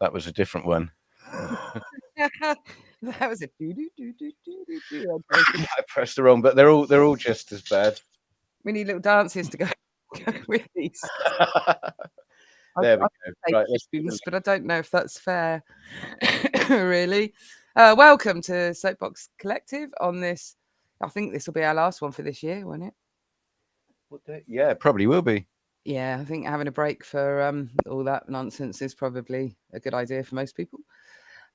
that was a different one. That was a do. I pressed the wrong, but they're all just as bad. We need little dances to go with these. There we go. Right, let's Tunes, but I don't know if that's fair. Really. Welcome to Soapbox Collective on this. I think this will be our last one for this year, won't it? Yeah, it probably will be. Yeah, I think having a break for all that nonsense is probably a good idea for most people.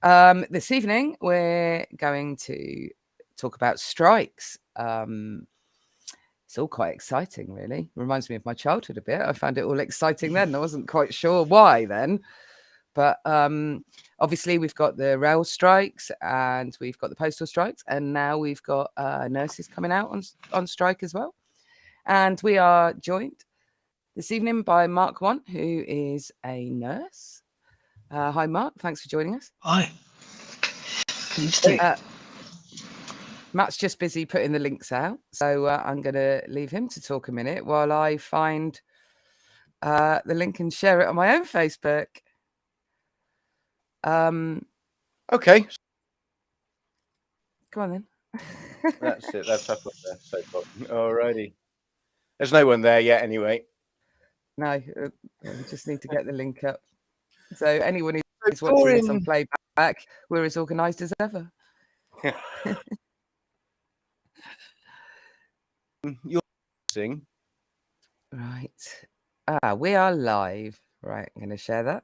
This evening, we're going to talk about strikes. It's all quite exciting, really. Reminds me of my childhood a bit. I found it all exciting then. I wasn't quite sure why then. But obviously, we've got the rail strikes and we've got the postal strikes. And now we've got nurses coming out on strike as well. And we are joined this evening by Mark Wanty, who is a nurse. Hi, Mark. Thanks for joining us. Hi. Please do. Matt's just busy putting the links out, so I'm going to leave him to talk a minute while I find the link and share it on my own Facebook. Okay. Come on then. That's it. That's up there. So far. Alrighty. There's no one there yet, anyway. No, we just need to get the link up. So anyone who's watching this on playback, we're as organised as ever. You're sing. Right. We are live. Right, I'm going to share that.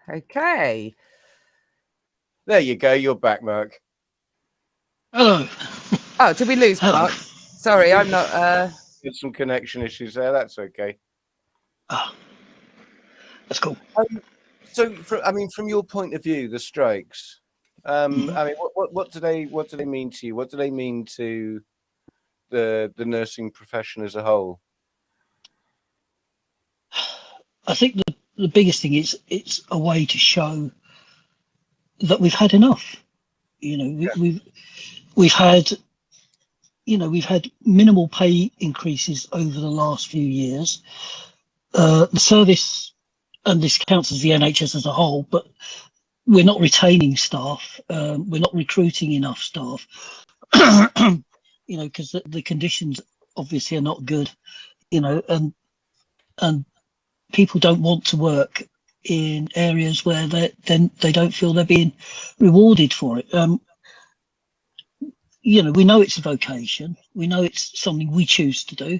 Okay. There you go. You're back, Mark. Hello. Oh, did we lose Mark? Sorry, I'm not. There's some connection issues there. That's okay. Oh, that's cool. So, from your point of view, the strikes. I mean, what do they mean to you? What do they mean to the nursing profession as a whole? I think the biggest thing is it's a way to show that we've had enough. You know, we've had minimal pay increases over the last few years. The service, and this counts as the NHS as a whole, but we're not retaining staff. We're not recruiting enough staff. You know, because the conditions obviously are not good. You know, and people don't want to work in areas where they don't feel they're being rewarded for it. You know, we know it's a vocation. We know it's something we choose to do,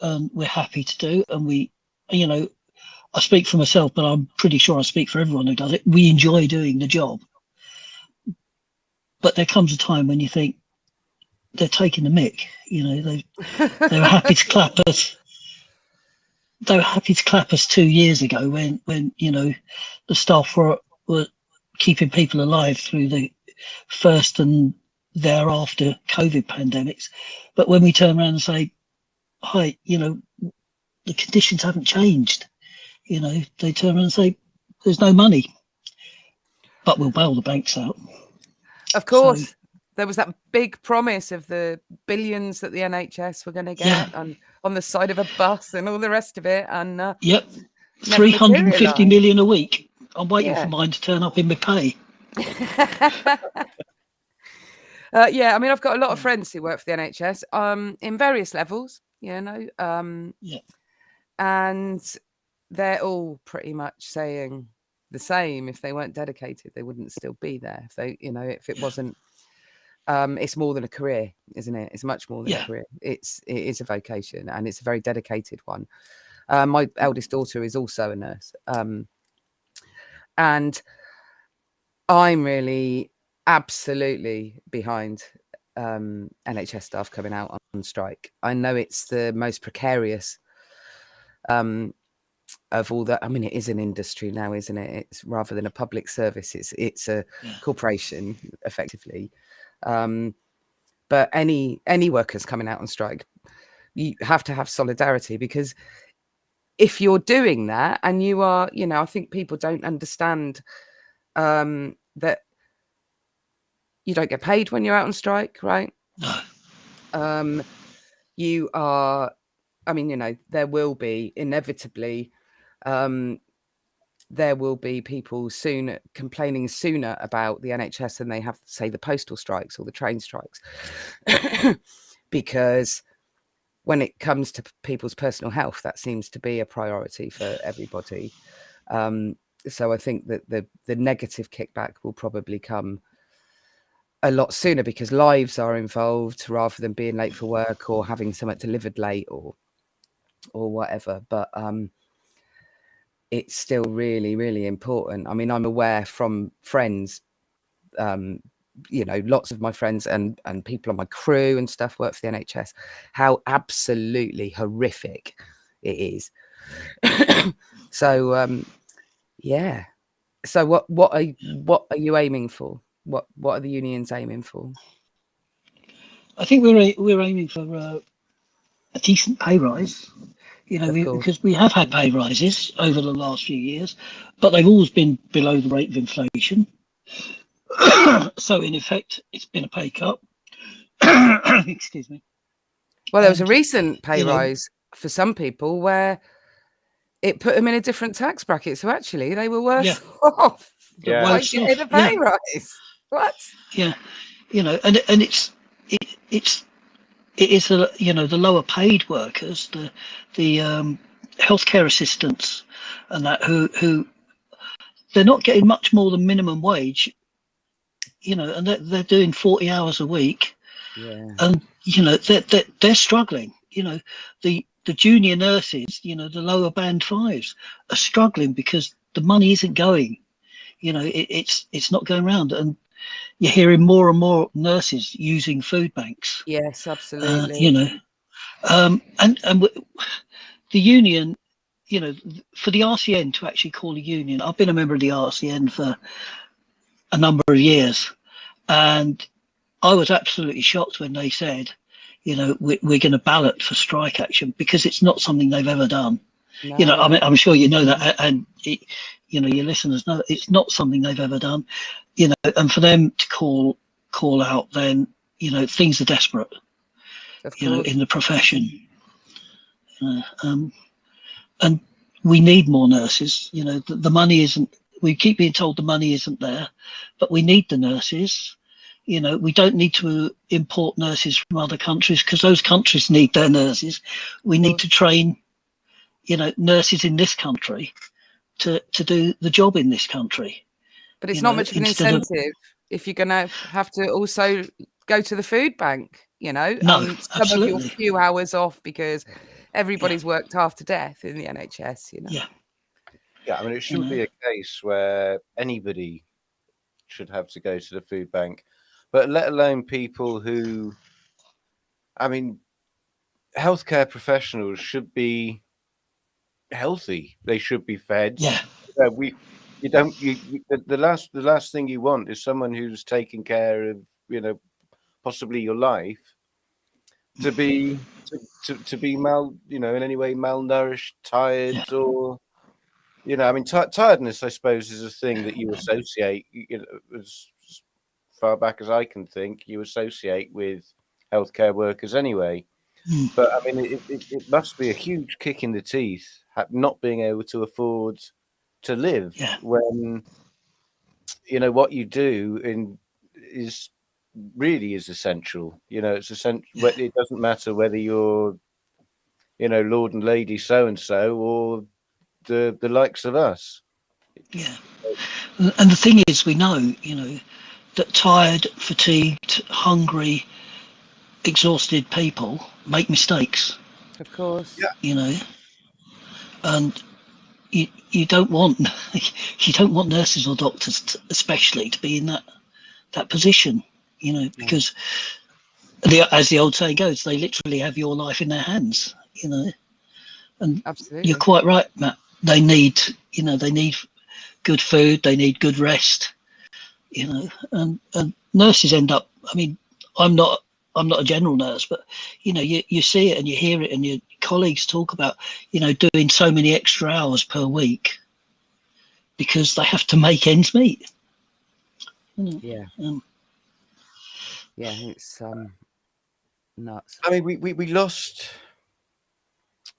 and we're happy to do. And we, you know, I speak for myself, but I'm pretty sure I speak for everyone who does it. We enjoy doing the job. But there comes a time when you think they're taking the mick. You know, they were happy to clap us. They were happy to clap us 2 years ago when you know the staff were keeping people alive through the first and thereafter COVID pandemics. But when we turn around and say, hi, you know, the conditions haven't changed, you know, they turn around and say, there's no money, but we'll bail the banks out. Of course. So, there was that big promise of the billions that the NHS were going to get on the side of a bus and all the rest of it. And yep, 350 million a week. I'm waiting for mine to turn up in my pay. Yeah, I mean, I've got a lot of friends who work for the NHS in various levels, you know. And they're all pretty much saying the same. If they weren't dedicated, they wouldn't still be there. If they, you know, if it wasn't, it's more than a career, isn't it? It's much more than a career. It is a vocation, and it's a very dedicated one. My eldest daughter is also a nurse, and I'm really absolutely behind NHS staff coming out on strike. I know it's the most precarious of all that. I mean, it is an industry now, isn't it? It's rather than a public service, it's a corporation effectively. But any workers coming out on strike, you have to have solidarity, because if you're doing that and you are, you know, I think people don't understand that you don't get paid when you're out on strike, right? No. You are I mean, you know, there will be inevitably, there will be people soon complaining sooner about the NHS than they have, say, the postal strikes or the train strikes, because when it comes to people's personal health, that seems to be a priority for everybody. So I think that the negative kickback will probably come a lot sooner because lives are involved rather than being late for work or having something delivered late or whatever. But it's still really, really important. I mean, I'm aware from friends, you know, lots of my friends and people on my crew and stuff work for the NHS, how absolutely horrific it is. So yeah. So what are you aiming for? What are the unions aiming for? I think we're aiming for a decent pay rise. You know, Of course. because we have had pay rises over the last few years, but they've always been below the rate of inflation. So in effect, it's been a pay cut. Excuse me. Well, there was a And, recent pay you know, rise for some people where it put them in a different tax bracket. So actually, they were worse off Yeah. by worse getting a off. pay rise. What? Yeah, you know, and it is the, you know, the lower paid workers, the healthcare assistants, and that who they're not getting much more than minimum wage. You know, and they're doing 40 hours a week, Yeah. and you know they're struggling. You know, the junior nurses, you know, the lower band fives are struggling because the money isn't going. You know, it's not going around, and you're hearing more and more nurses using food banks. Yes, absolutely. You know, and the union, you know, for the RCN to actually call a union, I've been a member of the RCN for a number of years, and I was absolutely shocked when they said, you know, we're going to ballot for strike action, because it's not something they've ever done. No. You know, I mean, I'm sure you know that, and you know, your listeners know it's not something they've ever done. You know, and for them to call out, then you know things are desperate. Of You know, course. in the profession, and we need more nurses. You know, the money isn't. We keep being told the money isn't there, but we need the nurses. You know, we don't need to import nurses from other countries because those countries need their nurses. We need to train, you know, nurses in this country to do the job in this country. But it's You not know, much of an instead of incentive if you're going to have to also go to the food bank, you know, no, and some of your absolutely, few hours off because everybody's worked half to death in the NHS, you know. yeah, Yeah, I mean, it you shouldn't know, be a case where anybody should have to go to the food bank, but let alone people who, I mean, healthcare professionals should be healthy. They should be fed. yeah, You don't, the last thing you want is someone who's taking care of, you know, possibly your life to be to be you know, in any way malnourished, yeah, tired, or you know, I mean, tiredness, I suppose, is a thing that you associate, you know, as far back as I can think, you associate with healthcare workers anyway. mm, But I mean, it must be a huge kick in the teeth not being able to afford to live yeah, when you know what you do is really is essential. You know, it's essential. yeah, It doesn't matter whether you're, you know, Lord and Lady so and so or the likes of us. yeah. And the thing is, we know, you know, that tired, fatigued, hungry, exhausted people make mistakes. Of course. Yeah. You know, and you don't want you don't want nurses or doctors especially to be in that position. You know, No, because as the old saying goes, they literally have your life in their hands. You know, and you're absolutely. quite right, Matt. They need, you know, they need good food, they need good rest. You know, and nurses end up. I mean, I'm not I'm not a general nurse, but you know, you see it and you hear it, and your colleagues talk about, you know, doing so many extra hours per week because they have to make ends meet. You know, Yeah. Yeah, it's nuts. I mean, we lost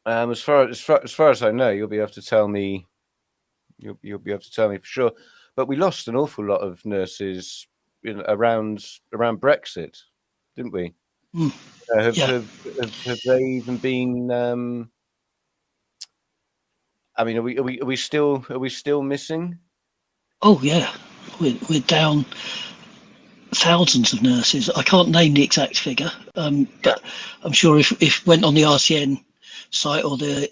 As far as I know, you'll be able to tell me. You'll be able to tell me for sure. But we lost an awful lot of nurses around Brexit, didn't we? Mm, Have, yeah. have they even been? I mean, are we still missing? Oh yeah, we're down thousands of nurses. I can't name the exact figure, but I'm sure if went on the RCN site or the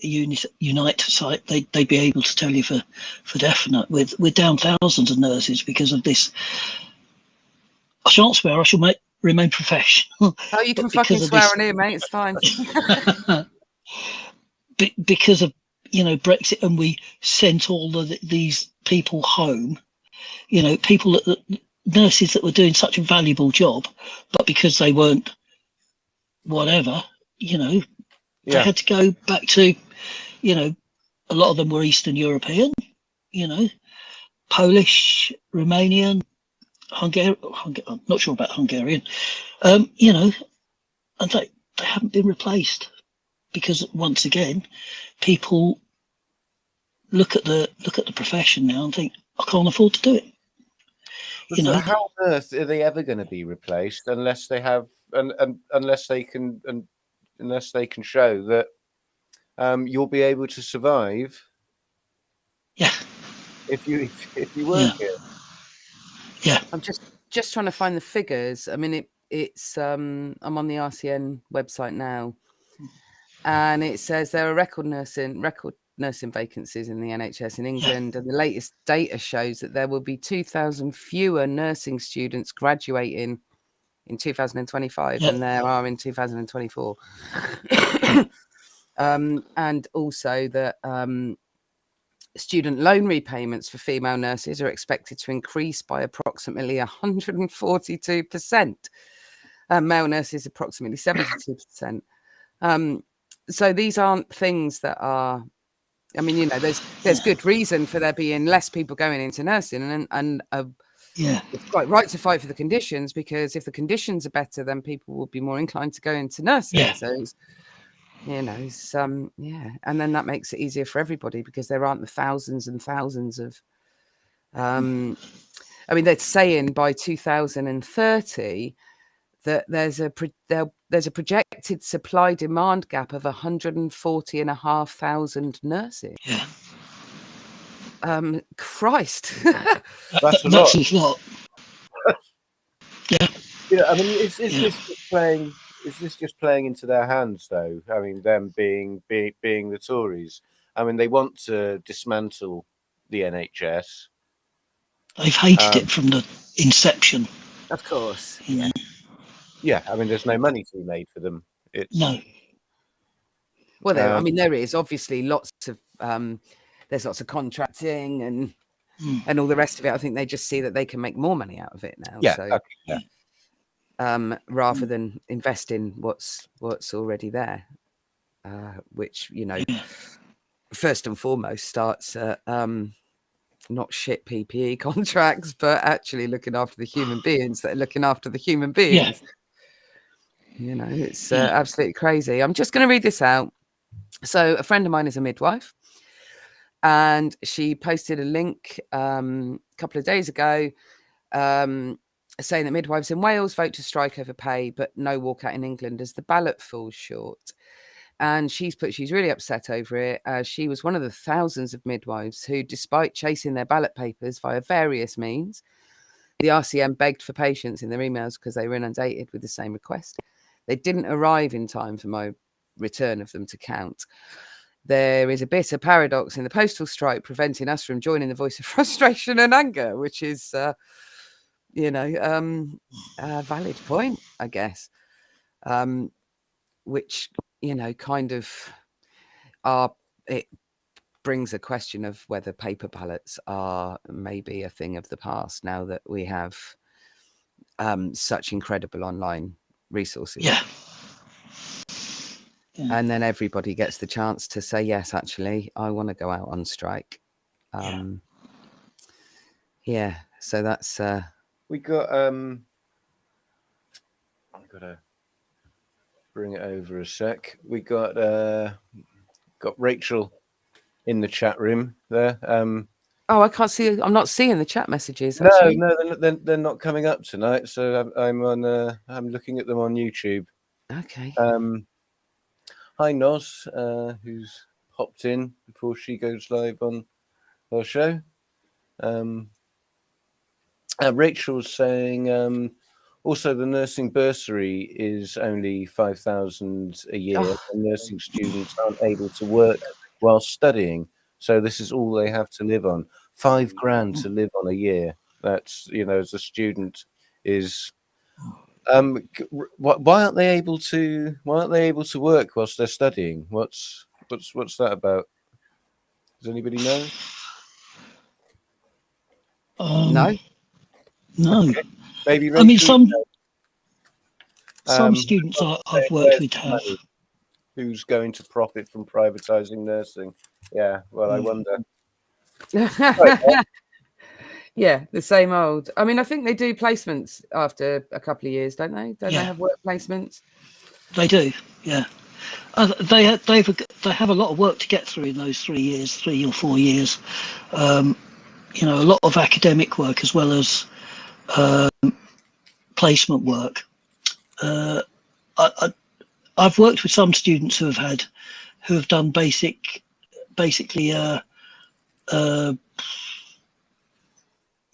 Unite site, they'd be able to tell you for definite. We're down thousands of nurses because of this. I shan't swear. I shall remain professional. Oh, you can But fucking because of swear this, on here, mate. It's fine. because of Brexit, and we sent all of these people home. People nurses that were doing such a valuable job, but because they weren't whatever, they had to go back to, a lot of them were Eastern European, Polish, Romanian, Hungarian. I'm not sure about Hungarian, and they haven't been replaced because once again, people look at the profession now and think, I can't afford to do it. So how on earth are they ever going to be replaced unless they have unless they can show that you'll be able to survive? Yeah. If you work here. Yeah. I'm just trying to find the figures. I mean, it's I'm on the RCN website now, and it says there are record nursing vacancies in the NHS in England, and the latest data shows that there will be 2,000 fewer nursing students graduating in 2025 than there are in 2024. And also that student loan repayments for female nurses are expected to increase by approximately 142%. Male nurses, approximately 72%. So these aren't things that are, I mean, there's good reason for there being less people going into nursing, and it's quite right to fight for the conditions, because if the conditions are better, then people will be more inclined to go into nursing. Yeah. So it's, and then that makes it easier for everybody, because there aren't the thousands and thousands of I mean, they're saying by 2030 that there's a projected supply demand gap of 140,500 nurses. Yeah. Christ. That's a lot. Yeah. I mean, is this just playing into their hands, though? I mean, them being the Tories. I mean, they want to dismantle the NHS. They've hated it from the inception. Of course. Yeah. I mean, there's no money to be made for them. No. Well, there is obviously lots of there's lots of contracting and all the rest of it. I think they just see that they can make more money out of it now. Yeah. So, okay, yeah. Rather than invest in what's already there, which first and foremost starts at not shit PPE contracts, but actually looking after the human beings that are looking after the human beings. It's absolutely crazy. I'm just going to read this out. So a friend of mine is a midwife, and she posted a link a couple of days ago saying that midwives in Wales vote to strike over pay, but no walkout in England as the ballot falls short. And she's really upset over it, as she was one of the thousands of midwives who, despite chasing their ballot papers via various means, the RCM begged for patience in their emails because they were inundated with the same request. They didn't arrive in time for my return of them to count. There is a bitter paradox in the postal strike preventing us from joining the voice of frustration and anger, which is, a valid point, I guess. Which, kind of it brings a question of whether paper ballots are maybe a thing of the past now that we have such incredible online resources. Yeah. And then everybody gets the chance to say, yes, actually, I want to go out on strike. So that's we got I'm gonna bring it over a sec. We got got Rachel in the chat room there. Oh, I can't see. I'm not seeing the chat messages. No, Actually. no, they're not coming up tonight. So I'm on. I'm looking at them on YouTube. Okay. Hi Nos, who's popped in before she goes live on her show. Rachel's saying also the nursing bursary is only 5,000 a year, and nursing students aren't able to work while studying, so this is all they have to live on. £5,000 to live on a year. That's, as a student is. Why aren't they able to? Why aren't they able to work whilst they're studying? What's that about? Does anybody know? No. No. Okay. Maybe I mean, Rachel, some students I've worked with have. money? Who's going to profit from privatising nursing? Yeah, well, I wonder. Yeah, the same old. I mean, I think they do placements after a couple of years, don't they? Don't they have work placements? They do, yeah. They have a lot of work to get through in those 3 years, 3 or 4 years. A lot of academic work as well as placement work. I've worked with some students who have done basically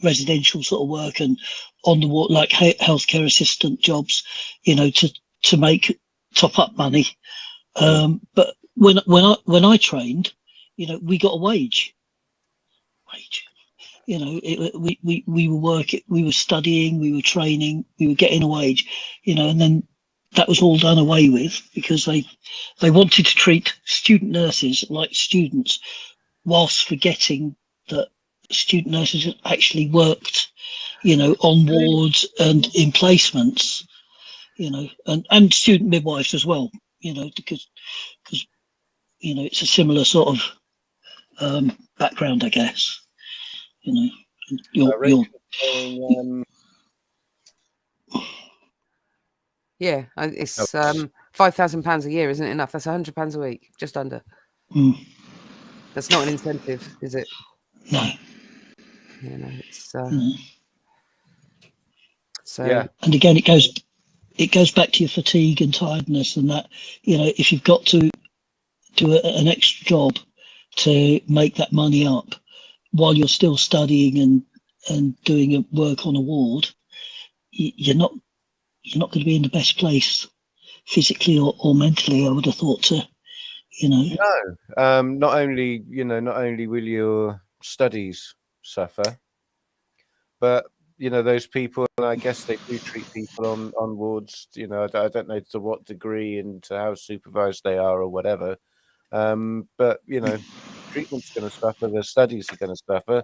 residential sort of work and on the ward, like healthcare assistant jobs, to make top up money. But when I trained, we got a wage. We were working, we were studying, we were training, we were getting a wage, and then that was all done away with because they wanted to treat student nurses like students, whilst forgetting that student nurses actually worked, on wards and in placements, and student midwives as well, because it's a similar sort of background, I guess. You're Yeah, it's £5,000 a year isn't enough. That's £100 a week, just under. That's not an incentive, is it? No. It's so. Yeah. And again, it goes back to your fatigue and tiredness, and that if you've got to do an extra job to make that money up while you're still studying and doing work on a ward, you're not going to be in the best place physically or mentally, I would have thought, to No. Not only will your studies suffer, but those people, and I guess they do treat people on wards, I don't know to what degree and to how supervised they are or whatever, but treatment's going to suffer, their studies are going to suffer.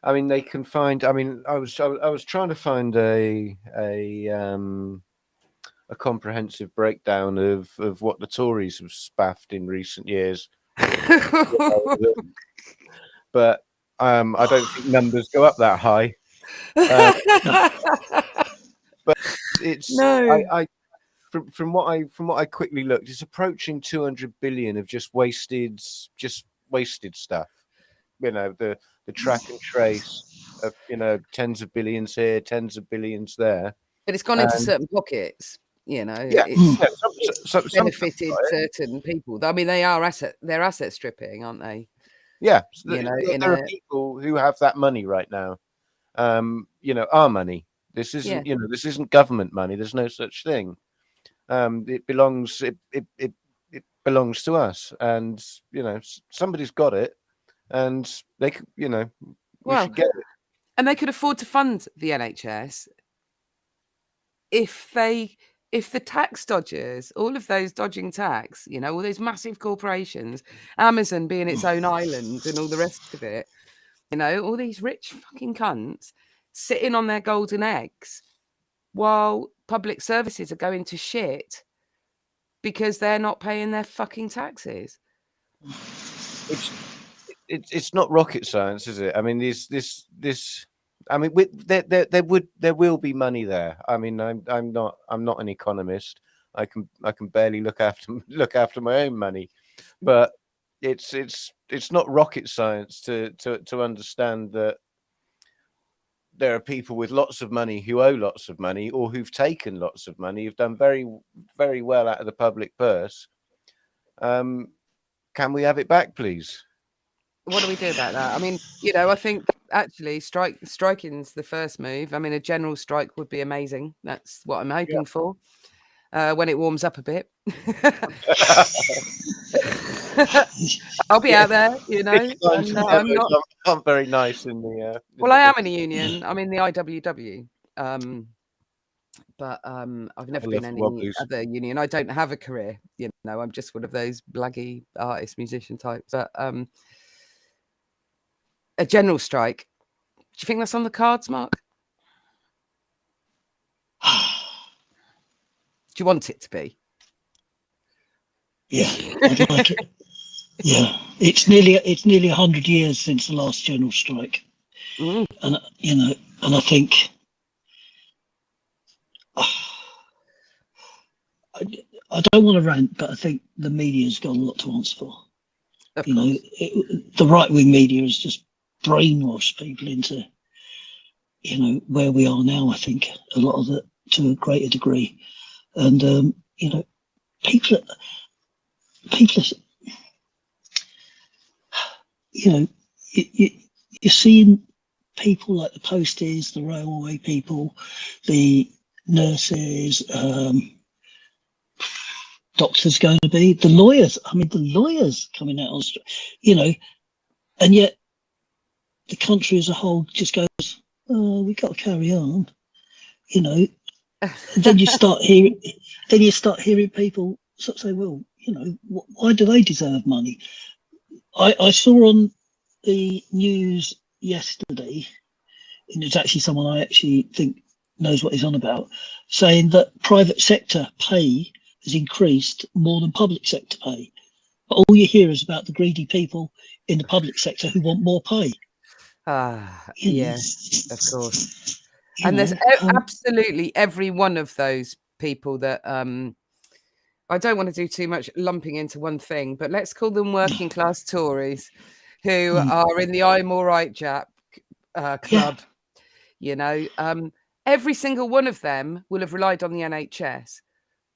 I mean, they can find. I mean, I was trying to find a comprehensive breakdown of what the Tories have spaffed in recent years, but I don't think numbers go up that high. But it's No. from what I quickly looked, it's approaching 200 billion of just wasted stuff. The track and trace of tens of billions here, tens of billions there. But it's gone into certain pockets. Yeah, it's benefited certain people. I mean, they're asset stripping, aren't they? Yeah, there are people who have that money right now. Our money. This isn't this isn't government money. There's no such thing. It belongs to us, and somebody's got it, and they we should get it. And they could afford to fund the NHS if the tax dodgers, all of those dodging tax, all those massive corporations, Amazon being its own island and all the rest of it, all these rich fucking cunts sitting on their golden eggs while public services are going to shit because they're not paying their fucking taxes. It's not rocket science, is it? I mean, this. I mean, there will be money there. I mean, I'm not an economist. I can barely look after my own money. But it's not rocket science to understand that there are people with lots of money who owe lots of money, or who've taken lots of money, who've done very, very well out of the public purse. Can we have it back, please? What do we do about that? I mean, you know, I think actually striking's the first move. I mean, a general strike would be amazing. That's what I'm hoping for when it warms up a bit. I'll be out there, you know. And, I'm very nice in the. Well, I am in a union. I'm in the IWW. But I've never been in any other union. I don't have a career, you know. I'm just one of those blaggy artist, musician types. But a general strike. Do you think that's on the cards, Mark? Do you want it to be? Yeah, I'd like it. Yeah, it's nearly 100 years since the last general strike, and you know, and I think I don't want to rant, but I think the media's got a lot to answer for. Of you course. know, the right-wing media has just brainwashed people into, you know, where we are now. I think a lot of it, to a greater degree, and you know, people, you know, you're seeing people like the posties, the railway people, the nurses, doctors going to be, the lawyers. I mean, the lawyers coming out on, you know, and yet the country as a whole just goes, oh, we got to carry on, you know. And then you start hearing people sort of say, well, you know, why do they deserve money? I saw on the news yesterday, and it's actually someone I actually think knows what he's on about, saying that private sector pay has increased more than public sector pay. But all you hear is about the greedy people in the public sector who want more pay. Yes, of course. And there's absolutely every one of those people that I don't want to do too much lumping into one thing, but let's call them working class Tories who are in the I'm all right Jap club. You know, every single one of them will have relied on the NHS.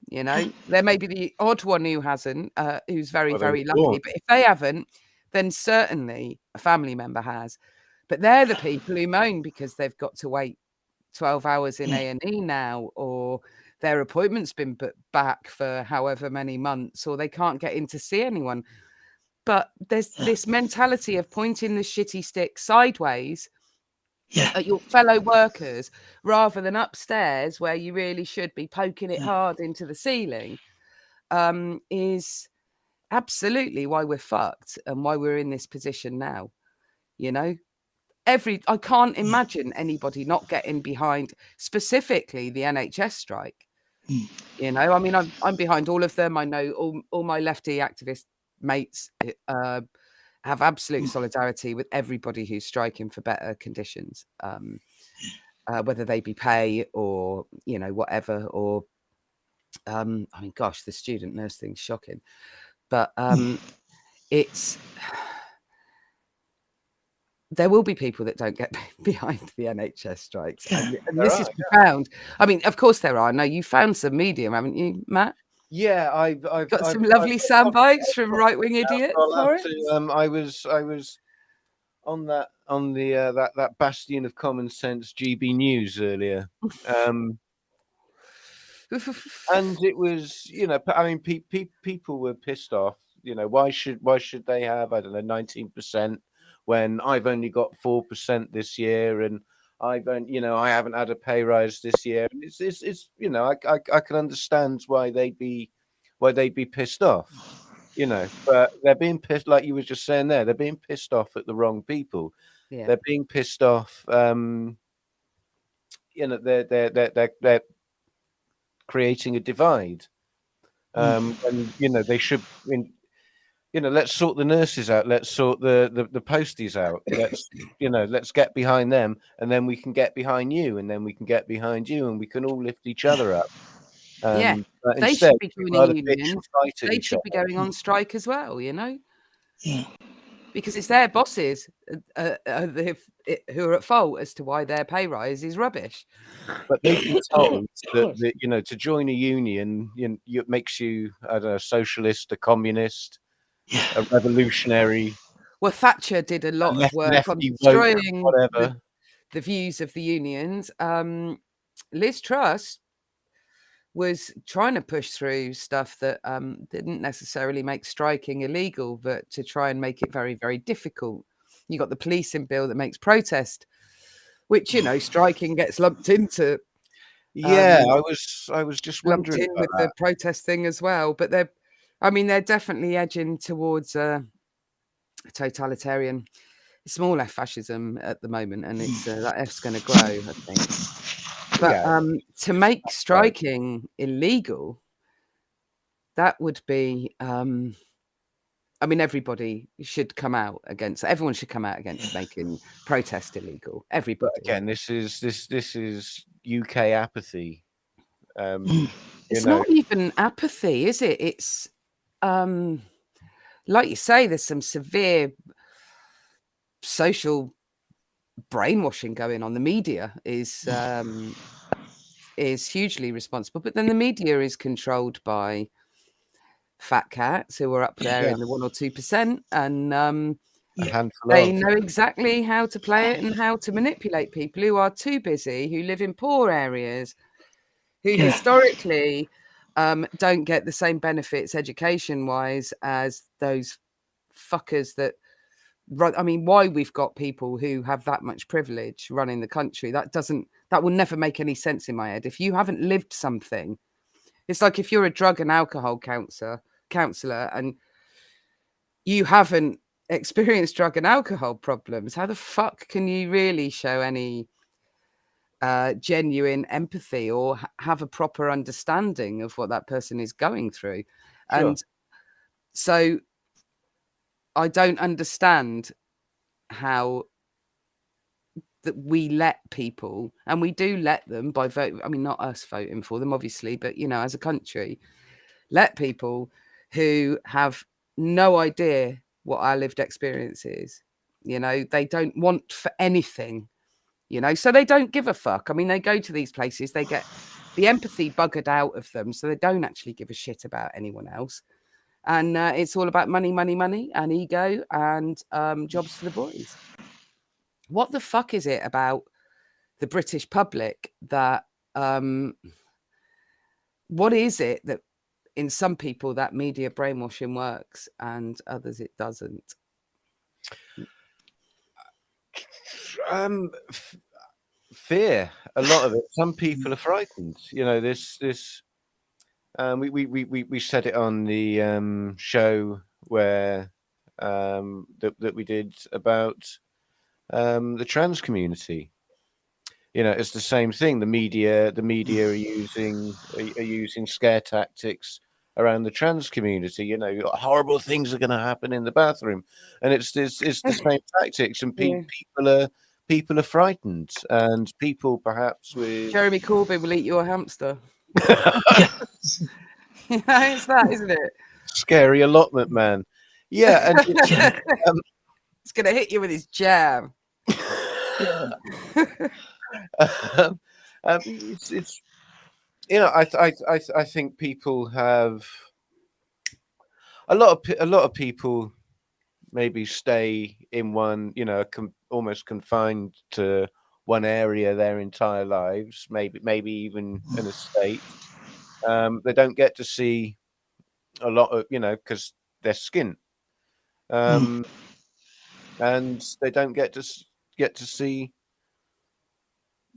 You know, there may be the odd one who hasn't, who's very, very lucky. But if they haven't, then certainly a family member has. But they're the people who moan because they've got to wait 12 hours in A&E now, or their appointment's been put back for however many months, or they can't get in to see anyone. But there's this mentality of pointing the shitty stick sideways at your fellow workers rather than upstairs where you really should be poking it hard into the ceiling, is absolutely why we're fucked and why we're in this position now. You know, I can't imagine anybody not getting behind specifically the NHS strike. You know, I mean, I'm behind all of them. I know all my lefty activist mates have absolute solidarity with everybody who's striking for better conditions, whether they be pay or, you know, whatever, or I mean, gosh, the student nurse thing's shocking, but it's there will be people that don't get behind the NHS strikes, and this is profound. I mean, of course there are. No, you found some medium, haven't you, Matt? Yeah, I've got some lovely sound bites from right-wing idiot. I was on that bastion of common sense, GB News earlier, and it was, you know, I mean, people were pissed off. You know, why should they have, I don't know, 19% when I've only got 4% this year, and I haven't had a pay rise this year. It's you know, I can understand why they'd be pissed off, you know, but they're being pissed, like you were just saying there, they're being pissed off at the wrong people. Yeah. They're being pissed off, you know, they're creating a divide. And you know, they should, you know, let's sort the nurses out, let's sort the posties out, let's get behind them, and then we can get behind you, and then we can get behind you, and we can all lift each other up. But They instead, should be people are joining to bitch and unions. fight at They each should be other. going on strike as well, you know, Yeah. because it's their bosses who are at fault as to why their pay rise is rubbish. But they've been told that you know, to join a union, it makes you, I don't know, a socialist, a communist, Yeah. a revolutionary, Well, Thatcher did a a lot of work on lefty woke, destroying whatever. the views of the unions. Liz Truss was trying to push through stuff that didn't necessarily make striking illegal, but to try and make it very, very difficult. You got the policing bill that makes protest, which, you know, striking gets lumped into. Yeah, I was just Lumped wondering in about with that. the protest thing as well. But they're definitely edging towards a totalitarian, small F fascism at the moment, and it's that F's going to grow, I think. But Yeah, to make striking illegal, that would be. I mean, everybody should come out against. Everyone should come out against making protest illegal. but Everybody. again, this is UK apathy. It's You know, not even apathy, is it? It's like you say, there's some severe social brainwashing going on. The media is hugely responsible, but then the media is controlled by fat cats who are up there Yeah. in the 1 or 2%, and a handful they of. know exactly how to play it and how to manipulate people who are too busy, who live in poor areas, who Yeah. historically don't get the same benefits education-wise as those fuckers that run. I mean, why we've got people who have that much privilege running the country, that will never make any sense in my head. If you haven't lived something, it's like if you're a drug and alcohol counselor and you haven't experienced drug and alcohol problems, how the fuck can you really show any genuine empathy or have a proper understanding of what that person is going through? Sure. And so I don't understand how that we let people, and we do let them by vote. I mean, not us voting for them, obviously, but, you know, as a country, let people who have no idea what our lived experience is. You know, they don't want for anything, you know, so they don't give a fuck. I mean, they go to these places, they get the empathy buggered out of them, so they don't actually give a shit about anyone else. And it's all about money, money, money, and ego, and jobs for the boys. What the fuck is it about the British public that what is it that in some people that media brainwashing works and others it doesn't? Fear. A lot of it. Some people are frightened. You know, this. We said it on the show where that we did about the trans community. You know, it's the same thing. The media are using scare tactics around the trans community. You know, horrible things are going to happen in the bathroom, and it's the same tactics, and people are frightened, and people perhaps with Jeremy Corbyn will eat your hamster. You know, it's that, isn't it? scary allotment man. Yeah, and It's going to hit you with his jam. it's you know, I think people have a lot of people maybe stay in one, you know, almost confined to one area their entire lives, maybe even in a state. They don't get to see a lot of, you know, because they're skint, and they don't get to see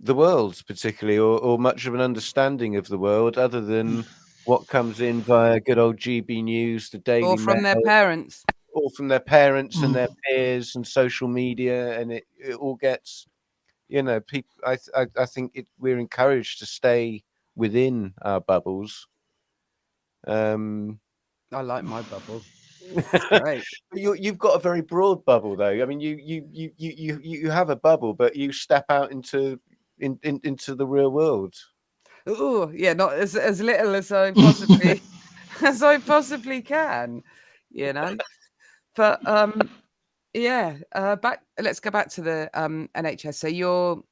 the world particularly, or much of an understanding of the world, other than what comes in via good old GB News, the Daily Or from their Mail, parents. or from their parents and their peers and social media, and it all gets, you know, people. I think we're encouraged to stay within our bubbles. I like my bubble. It's great. You've got a very broad bubble, though. I mean, you have a bubble, but you step out into the real world. Oh, yeah, not as little as I possibly as I possibly can, you know. But yeah, let's go back to the NHS. So you're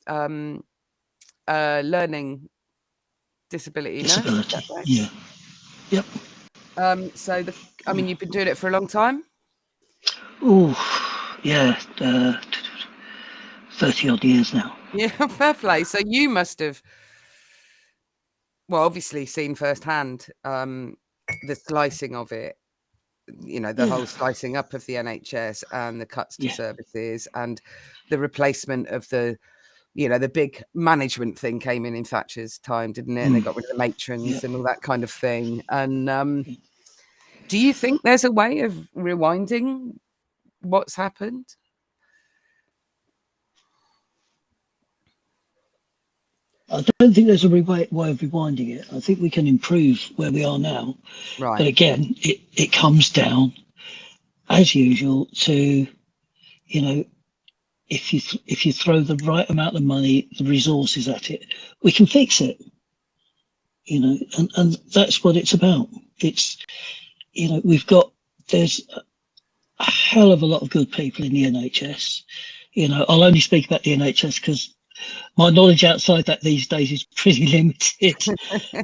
learning disability nurse, is that Disability. right? Yeah. Yep. So I mean, you've been doing it for a long time? Oh, yeah. 30 odd years now. Yeah, fair play. So you must have, well, obviously seen firsthand the slicing of it, you know, the Yeah. whole slicing up of the NHS and the cuts to Yeah. services and the replacement of the, you know, the big management thing came in Thatcher's time, didn't it? And they got rid of the matrons Yeah. and all that kind of thing. And do you think there's a way of rewinding what's happened? I don't think there's a way of rewinding it. I think we can improve where we are now. But Right. again, it comes down, as usual, to, you know, if you throw the right amount of money, the resources at it, we can fix it. You know, and that's what it's about. It's, you know, there's a hell of a lot of good people in the NHS. You know, I'll only speak about the NHS because my knowledge outside that these days is pretty limited.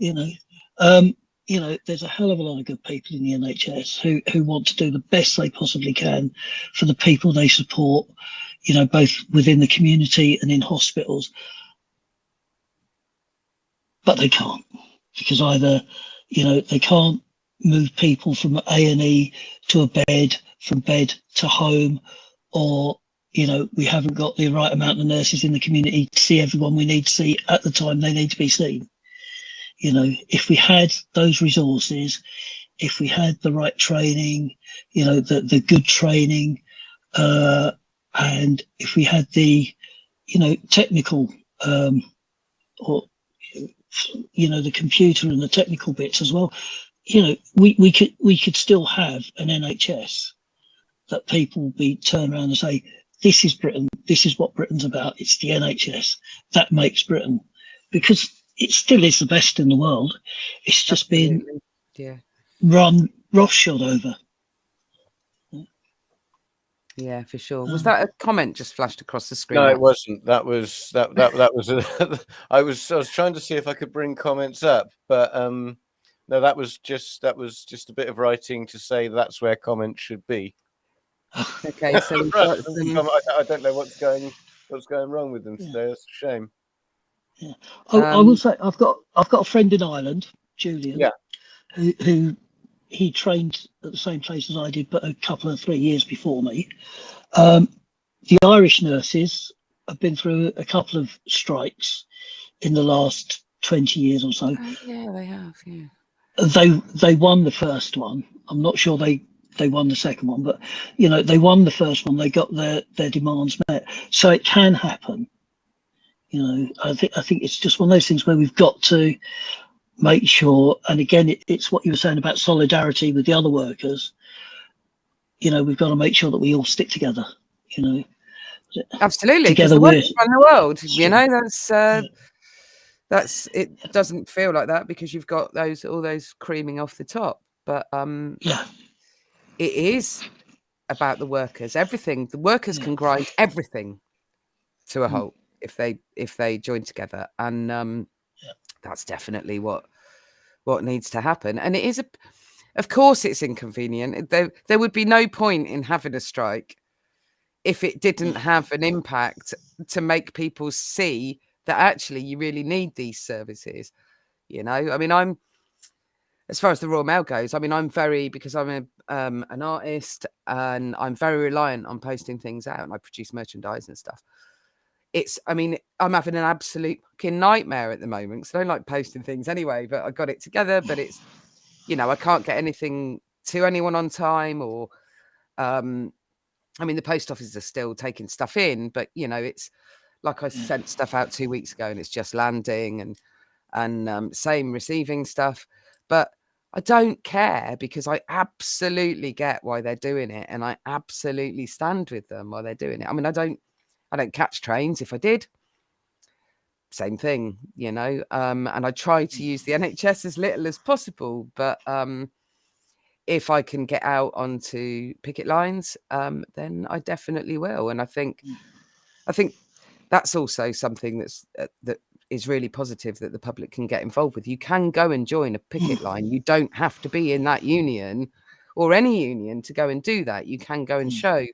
you know, you know, there's a hell of a lot of good people in the NHS who want to do the best they possibly can for the people they support. You know, both within the community and in hospitals, but they can't because either, you know, they can't move people from A&E to a bed, from bed to home, or, you know, we haven't got the right amount of nurses in the community to see everyone we need to see at the time they need to be seen. You know, if we had those resources, if we had the right training, you know, the good training, and if we had the, you know, technical, or, you know, the computer and the technical bits as well, you know, we could still have an NHS that people will be turned around and say, this is Britain, this is what Britain's about, it's the NHS, that makes Britain. Because it still is the best in the world. It's just been run roughshod over. Yeah, for sure. Was that a comment just flashed across the screen? No, it wasn't. That was that was I was trying to see if I could bring comments up, but no, that was just a bit of writing to say that's where comments should be. Okay, so we've got I don't know what's going wrong with them today. It's a shame. Yeah. I will say I've got a friend in Ireland, Julian, who he trained at the same place as I did, but a couple of 3 years before me. The Irish nurses have been through a couple of strikes in the last 20 years or so. Yeah, they have. Yeah, they won the first one. I'm not sure they won the second one, but you know, they won the first one. They got their demands met, so it can happen. You know, I think it's just one of those things where we've got to make sure. And again, it's what you were saying about solidarity with the other workers. You know, we've got to make sure that we all stick together. You know, absolutely, because the workers run the world. You know, that's it. Doesn't feel like that because you've got all those creaming off the top, but yeah, it is about the workers. Everything the workers can grind everything to a halt if they join together, and that's definitely what needs to happen. And it is of course it's inconvenient. There would be no point in having a strike if it didn't have an impact to make people see that actually you really need these services. You know, I mean, as far as the Royal Mail goes, I mean, because I'm an artist and I'm very reliant on posting things out, and I produce merchandise and stuff. I'm having an absolute fucking nightmare at the moment because I don't like posting things anyway, but I got it together. But it's, you know, I can't get anything to anyone on time, or, I mean, the post offices are still taking stuff in, but, you know, it's like I sent stuff out 2 weeks ago and it's just landing and same receiving stuff. But I don't care because I absolutely get why they're doing it. And I absolutely stand with them while they're doing it. I mean, I don't catch trains. If I did, same thing, you know. And I try to use the NHS as little as possible, but if I can get out onto picket lines, then I definitely will. And I think that's also something that is really positive, that the public can get involved with. You can go and join a picket line. You don't have to be in that union or any union to go and do that. You can go and show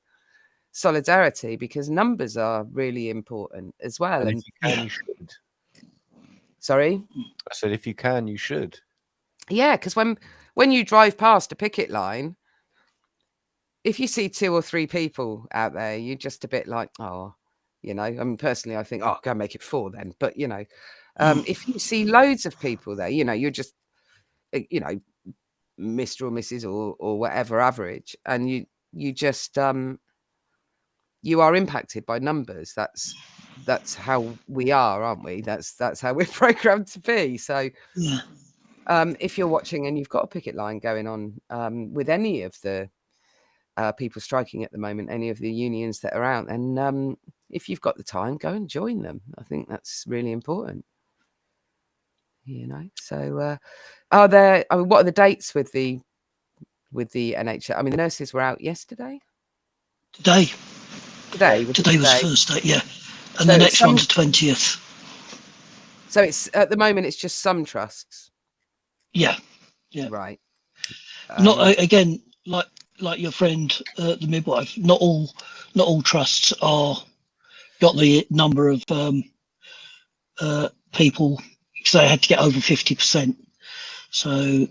solidarity, because numbers are really important as well. And if you can, you should. Sorry? I said, if you can, you should. Yeah, because when you drive past a picket line, if you see 2 or 3 people out there, you're just a bit like, oh, you know. I mean, personally, I think, oh, go and make it 4 then. But, you know, if you see loads of people there, you know, you're just, you know, Mr. or Mrs. or whatever average, and you just you are impacted by numbers. That's how we are, aren't we? That's how we're programmed to be. So Yeah. If you're watching and you've got a picket line going on with any of the people striking at the moment, any of the unions that are out, and if you've got the time, go and join them. I think that's really important. You know, so are there? I mean, what are the dates with the NHS? I mean, the nurses were out yesterday. Today was Thursday, yeah, and So the next some- one's 20th. So it's at the moment it's just some trusts, Yeah, yeah. right? Not again, like your friend, the midwife. Not all trusts are got the number of people, because they had to get over 50%. So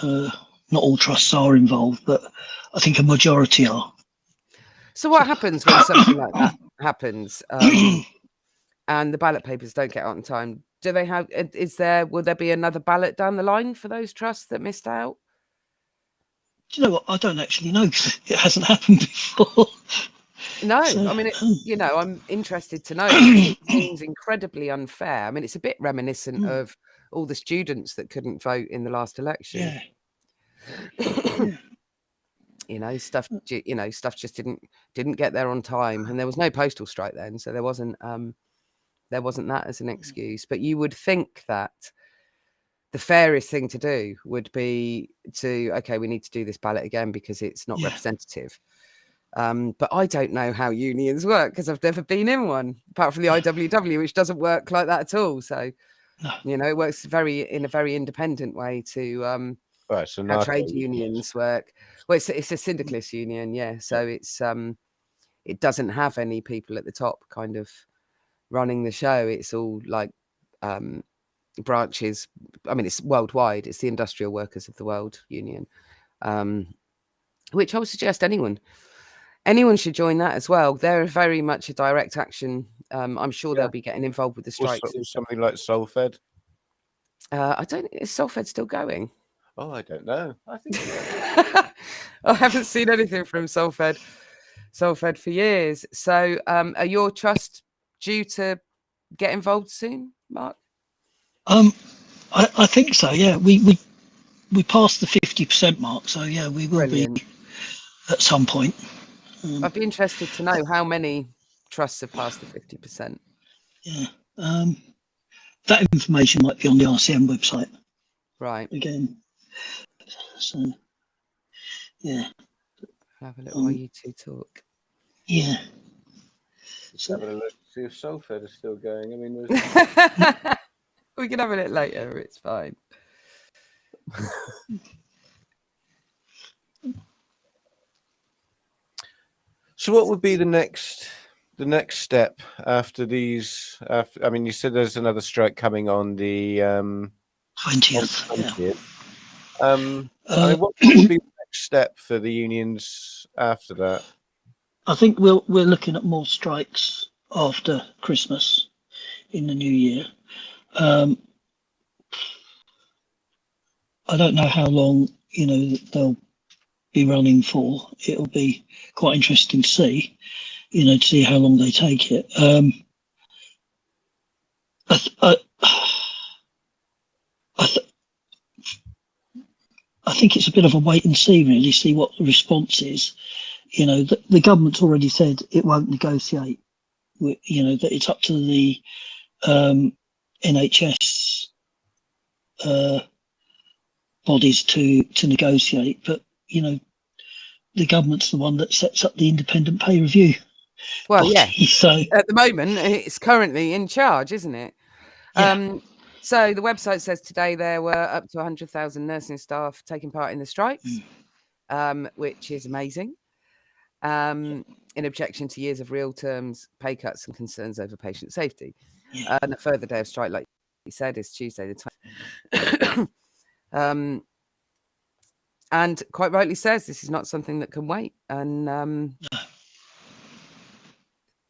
not all trusts are involved, but I think a majority are. So what happens when something like that happens, and the ballot papers don't get out in time? Do they have? Will there be another ballot down the line for those trusts that missed out? Do you know what? I don't actually know, because it hasn't happened before. No, So, I mean, you know, I'm interested to know, because it seems incredibly unfair. I mean, it's a bit reminiscent of all the students that couldn't vote in the last election. Yeah. You know, stuff just didn't get there on time, and there was no postal strike then, so there wasn't that as an excuse. But you would think that the fairest thing to do would be okay, we need to do this ballot again because it's not representative. But I don't know how unions work, because I've never been in one, apart from the IWW, which doesn't work like that at all. So, you know, it works in a very independent way to Right, so how trade unions work. Well, it's a syndicalist union, yeah. So it doesn't have any people at the top kind of running the show. It's all like branches. I mean, it's worldwide. It's the Industrial Workers of the World Union, which I would suggest anyone should join that as well. They're very much a direct action. I'm sure they'll be getting involved with the strikes. Or something like Solfed. I don't. Is Solfed still going? Oh, I don't know. I think I haven't seen anything from Solfed for years. So, are your trust due to get involved soon, Mark? I think so. Yeah, we passed the 50% mark, so yeah, we will be at some point. I'd be interested to know how many trusts have passed the 50%. Yeah, that information might be on the RCM website. Right. Again. So, yeah. Have a little while you two talk. Yeah. Just having a look to see if Solfed is still going. I mean, we can have a look later. It's fine. So, what would be the next step after these? I mean, you said there's another strike coming on the 20th. Yeah. I mean, what would be the next step for the unions after that? I think we're looking at more strikes after Christmas in the new year. I don't know how long, you know, they'll be running for. It'll be quite interesting to see, you know, to see how long they take it. I think it's a bit of a wait and see, really, see what the response is. You know, the government's already said it won't negotiate. You know, that it's up to the NHS bodies to negotiate, but the government's the one that sets up the independent pay review Well, body, yeah. so At the moment, it's currently in charge, isn't it? yeah. So the website says today there were up to 100,000 nursing staff taking part in the strikes, which is amazing. In objection to years of real terms pay cuts and concerns over patient safety. Yeah. And a further day of strike, like you said, is Tuesday the 20th. And quite rightly says this is not something that can wait. And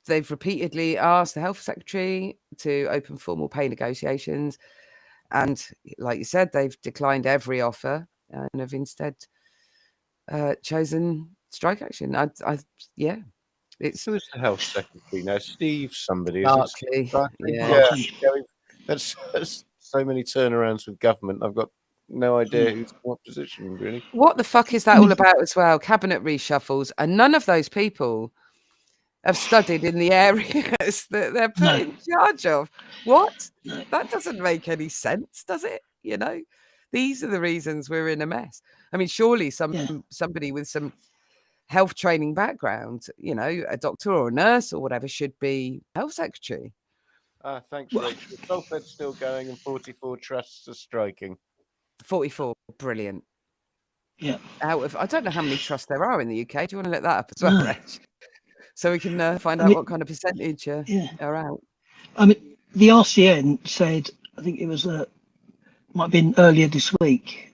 they've repeatedly asked the Health Secretary to open formal pay negotiations. And like you said, they've declined every offer and have instead chosen strike action. Yeah. It's Who's the health secretary now? Steve somebody. Barclay. Yeah. That's so many turnarounds with government. I've got no idea who's in what position, really. What the fuck is that all about as well? Cabinet reshuffles, and none of those people have studied in the areas that they're put in charge of. What? No. That doesn't make any sense, does it? These are the reasons we're in a mess. I mean, surely somebody with some health training background, a doctor or a nurse or whatever, should be health secretary. Thanks, Rachel. Salford's still going and 44 trusts are striking. 44, brilliant. Yeah. Out of, I don't know how many trusts there are in the UK. Do you want to look that up as well, Rach? So we can find out what kind of percentage are out. I mean, the RCN said, I think it was might have been earlier this week,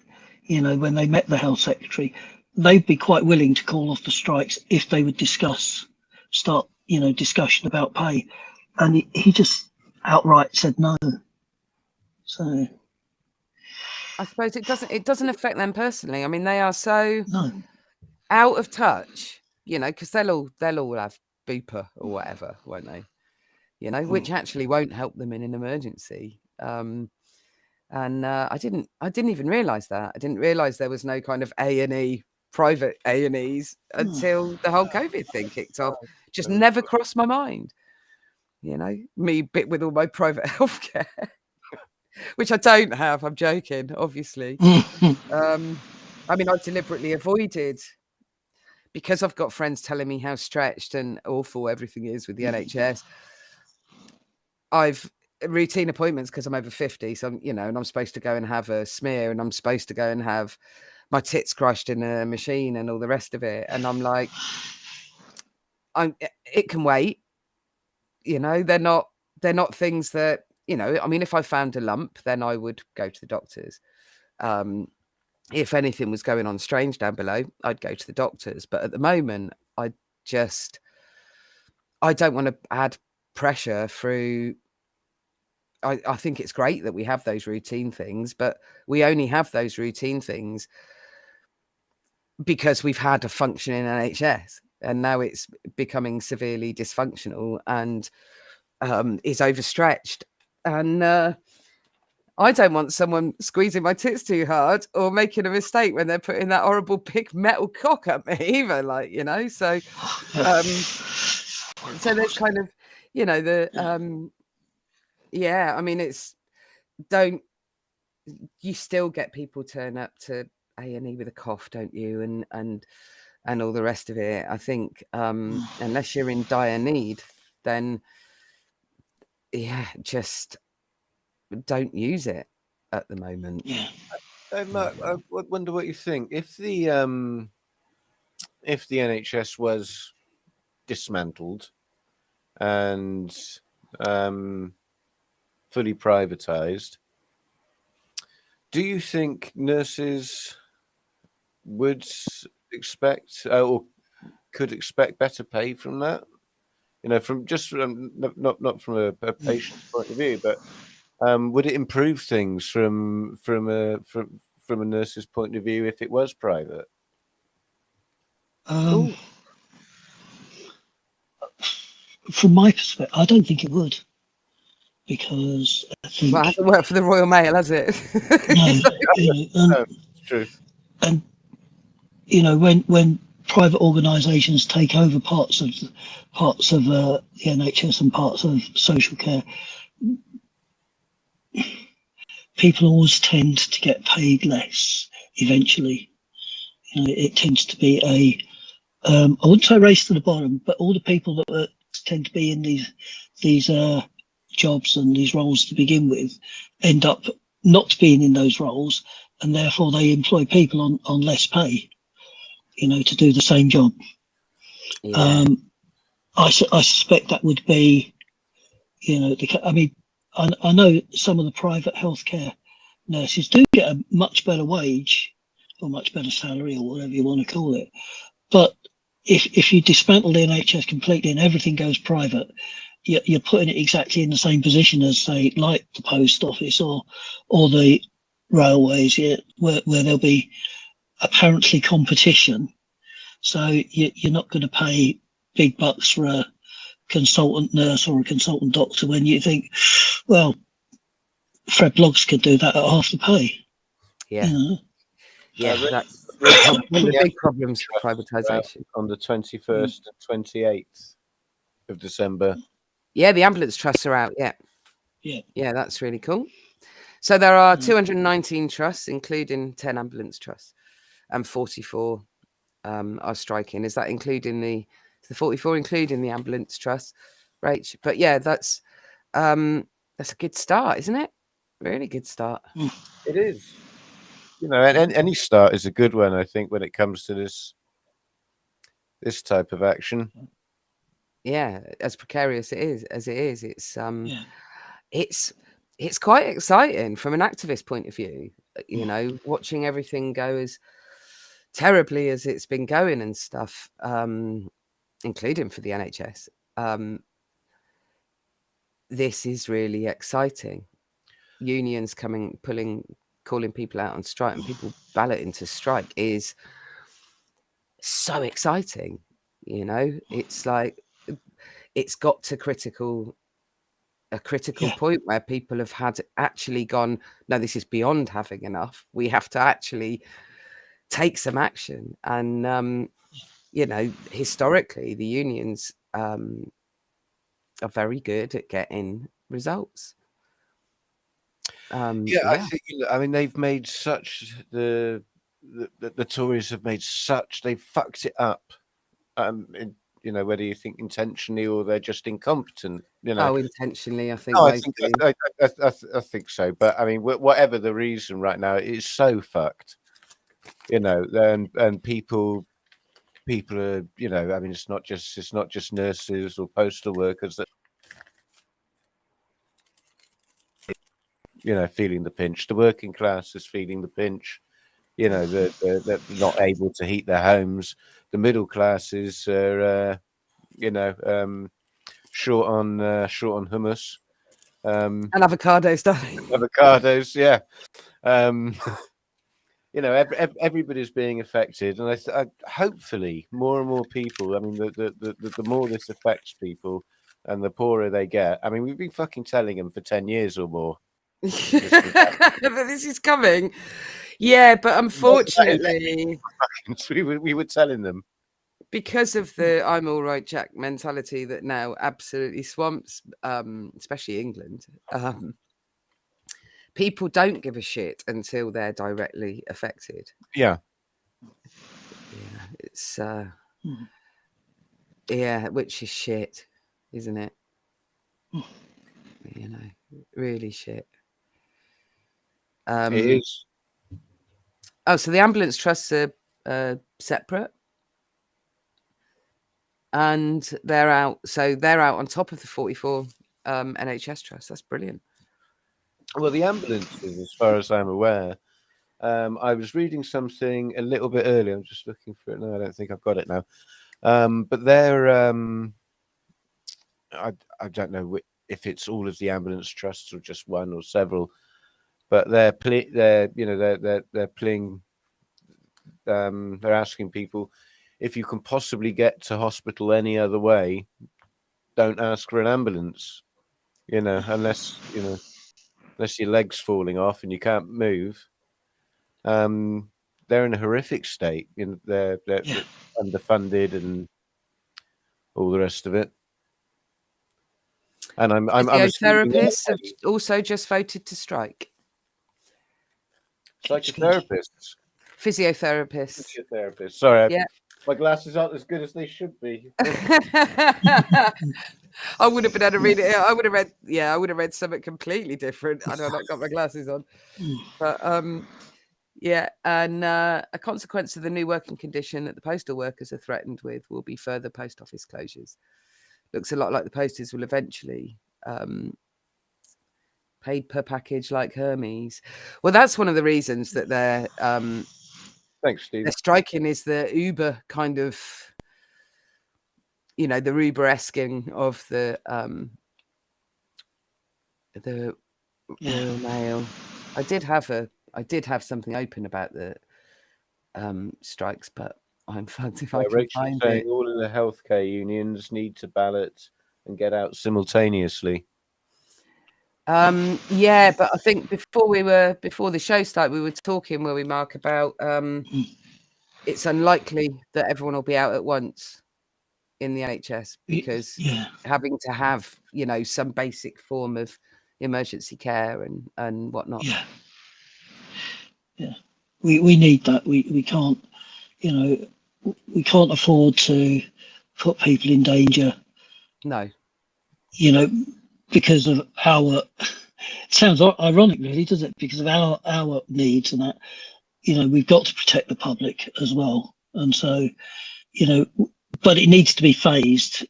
when they met the health secretary, they'd be quite willing to call off the strikes if they would start discussion about pay, and he just outright said no. So I suppose it doesn't affect them personally. I mean, they are so out of touch, because they'll all have Bupa or whatever, won't they? Which actually won't help them in an emergency. And I didn't even realise that. I didn't realise there was no kind of A&E, private A&Es until the whole COVID thing kicked off. Just never crossed my mind. Me bit with all my private healthcare, which I don't have. I'm joking, obviously. I mean, I've deliberately avoided, because I've got friends telling me how stretched and awful everything is with the NHS. I've routine appointments because I'm over 50. So, and I'm supposed to go and have a smear, and I'm supposed to go and have my tits crushed in a machine and all the rest of it. And I'm like, it can wait. They're not things that, I mean, if I found a lump, then I would go to the doctors. If anything was going on strange down below, I'd go to the doctors. But at the moment, I don't want to add pressure through. I think it's great that we have those routine things, but we only have those routine things because we've had a functioning NHS, and now it's becoming severely dysfunctional and is overstretched. And I don't want someone squeezing my tits too hard or making a mistake when they're putting that horrible big metal cock at me either, so so there's kind of, I mean, you still get people turn up to A&E with a cough, don't you? And all the rest of it. I think unless you're in dire need, then just don't use it at the moment. Mark, I wonder what you think. If the NHS was dismantled and fully privatized, do you think nurses would expect or could expect better pay from that? From just not from a patient point of view, but would it improve things from a nurse's point of view if it was private? From my perspective, I don't think it would, because I think it hasn't worked for the Royal Mail, has it? No, it's true. And when private organisations take over parts of the NHS and parts of social care, people always tend to get paid less eventually. You know, it tends to be I wouldn't say race to the bottom, but all the people that tend to be in these jobs and these roles to begin with end up not being in those roles, and therefore they employ people on less pay, you know, to do the same job. Yeah. I suspect that would be, you know, I mean, I know some of the private healthcare nurses do get a much better wage or much better salary or whatever you want to call it. But if you dismantle the NHS completely and everything goes private, you're putting it exactly in the same position as, say, like the post office or the railways, where there'll be apparently competition. So you're not going to pay big bucks for a consultant nurse or a consultant doctor when you think, well, Fred Bloggs could do that at half the pay. Yeah. You know? Yeah, So that's the- one of the Yeah. big problems with privatisation. on the 21st and 28th of December. Yeah, the ambulance trusts are out. Yeah. Yeah. Yeah, that's really cool. So there are Mm. 219 trusts, including 10 ambulance trusts, and 44 are striking. Is that including the 44 including the ambulance trust, Rach? But yeah, that's a good start, isn't it? Really good start. It is. You know, and any start is a good one, I think, when it comes to this type of action. Yeah, as precarious as it is, Yeah. it's quite exciting from an activist point of view. You know, watching everything go as terribly as it's been going and stuff, including for the NHS. This is really exciting. Unions calling people out on strike and people balloting to strike is so exciting. You know, it's like it's got to a critical Yeah. point where people have had actually gone, no, this is beyond having enough. We have to actually take some action. And you know, historically, the unions are very good at getting results. I Yeah. think, I mean, they've made such the Tories have made such, they've fucked it up. You know, whether you think intentionally or they're just incompetent. You know, Oh, intentionally, I think no, mostly. I think so. But I mean, whatever the reason, right now, it is so fucked. You know, and people are, you know, I mean, it's not just nurses or postal workers that, you know, feeling the pinch. The working class is feeling the pinch. You know, they're not able to heat their homes. The middle classes are, you know, short on hummus. And avocados, darling. Avocados, yeah. You know, everybody's being affected, and I hopefully more and more people. I mean, the more this affects people, and the poorer they get. I mean, we've been fucking telling them for 10 years or more. That this is coming. Yeah, but unfortunately, we were telling them. because of the "I'm all right, Jack" mentality that now absolutely swamps, especially England, people don't give a shit until they're directly affected. Yeah. Yeah, it's yeah, which is shit, isn't it? You know, really shit. It is. Oh, so the ambulance trusts are separate, and they're out. So they're out on top of the 44 NHS trusts. That's brilliant. Well, the ambulances, as far as I'm aware, I was reading something a little bit earlier. I'm just looking for it now. I don't think I've got it now. But they're, I don't know if it's all of the ambulance trusts or just one or several, but they're you know, they're playing. They're asking people, if you can possibly get to hospital any other way, don't ask for an ambulance. You know, unless your leg's falling off and you can't move. They're in a horrific state. You know, they're underfunded and all the rest of it. And I'm assuming Physiotherapists have also just voted to strike. psychotherapists, Physiotherapists. Sorry, Yeah. my glasses aren't as good as they should be. I would have been able to read it. I would have read something completely different. I know I've not got my glasses on. But yeah, and a consequence of the new working condition that the postal workers are threatened with will be further post office closures. Looks a lot like the posties will eventually paid per package like Hermes. Well, that's one of the reasons that they're Thanks, Steve. they're striking is the Uber kind of, the Uber-esking of the Royal Mail. I did have something open about the strikes, but I'm fucked if I can Rachel's find saying it. all of the healthcare unions need to ballot and get out simultaneously. Yeah, but I think before the show started, we were talking, were we, Mark, about it's unlikely that everyone will be out at once in the NHS because having to have, some basic form of emergency care and whatnot. Yeah. We need that. We can't, we can't afford to put people in danger. No. Because of our, it sounds ironic really, does it? Because of our needs and that, we've got to protect the public as well. And so, but it needs to be phased,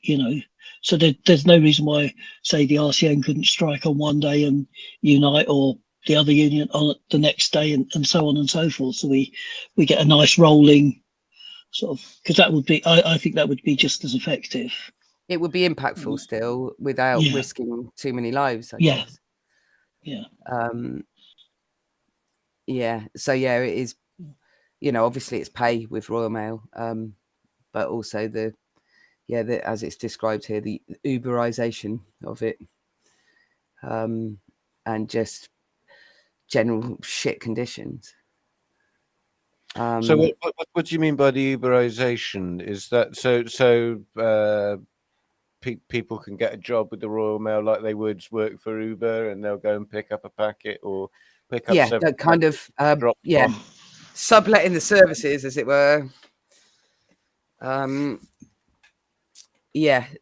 so there's no reason why, say, the RCN couldn't strike on one day and unite, or the other union on the next day, and so on and so forth. So we get a nice rolling sort of, because that would be, I think that would be just as effective. It would be impactful still without risking too many lives, I guess. Yeah. Yeah. So yeah, it is, obviously it's pay with Royal Mail, but also the as it's described here, the Uberization of it, and just general shit conditions. So what do you mean by the Uberization? Is that so people can get a job with the Royal Mail like they would work for Uber, and they'll go and pick up a packet or pick up that kind of subletting the services, as it were.